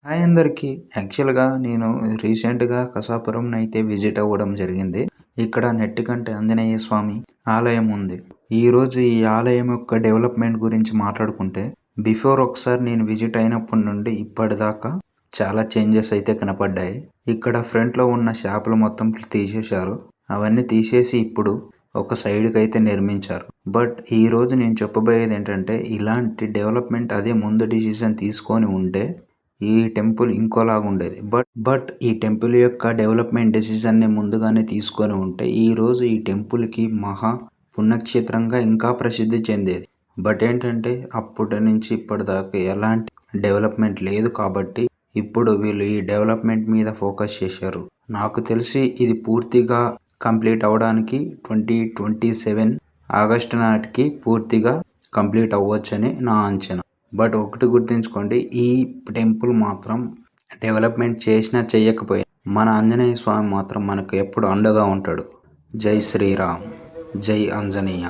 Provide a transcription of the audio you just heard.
Hi అందరికీ. యాక్చువల్‌గా నేను రీసెంట్‌గా కసాపురంనైతే విజిట్ అవ్వడం జరిగింది. ఇక్కడ నెట్టికంటి ఆంజనేయ స్వామి ఆలయం ఉంది. ఈరోజు ఈ ఆలయం యొక్క డెవలప్‌మెంట్ గురించి మాట్లాడుకుంటే, బిఫోర్ ఒకసారి నేను విజిట్ అయినప్పటి నుండి ఇప్పటిదాకా చాలా చేంజెస్ అయితే కనపడ్డాయి. ఇక్కడ ఫ్రంట్‌లో ఉన్న షాపులు మొత్తం తీసేశారు. అవన్నీ తీసేసి ఇప్పుడు ఒక సైడ్‌కైతే నిర్మించారు. బట్ ఈరోజు నేను చెప్పబోయేది ఏంటంటే, ఇలాంటి డెవలప్‌మెంట్ అదే ముందు డిసిషన్ తీసుకొని ఉంటే ఈ టెంపుల్ ఇంకోలాగా ఉండేది. బట్ ఈ టెంపుల్ యొక్క డెవలప్‌మెంట్ డెసిషన్‌ని ముందుగానే తీసుకొని ఉంటే ఈరోజు ఈ టెంపుల్‌కి మహా పుణ్యక్షేత్రంగా ఇంకా ప్రసిద్ధి చెందేది. బట్ ఏంటంటే అప్పటి నుంచి ఇప్పటిదాకా ఎలాంటి డెవలప్‌మెంట్ లేదు కాబట్టి ఇప్పుడు వీళ్ళు ఈ డెవలప్‌మెంట్ మీద ఫోకస్ చేశారు. నాకు తెలిసి ఇది పూర్తిగా కంప్లీట్ అవ్వడానికి 2027 ఆగస్టు నాటికి పూర్తిగా కంప్లీట్ అవ్వొచ్చని నా అంచనా. బట్ ఒకటి గుర్తుంచుకోండి, ఈ టెంపుల్ మాత్రం డెవలప్‌మెంట్ చేసినా చేయకపోయినా మన ఆంజనేయ స్వామి మాత్రం మనకు ఎప్పుడు అండగా ఉంటాడు. జై శ్రీరామ్, జై ఆంజనేయ.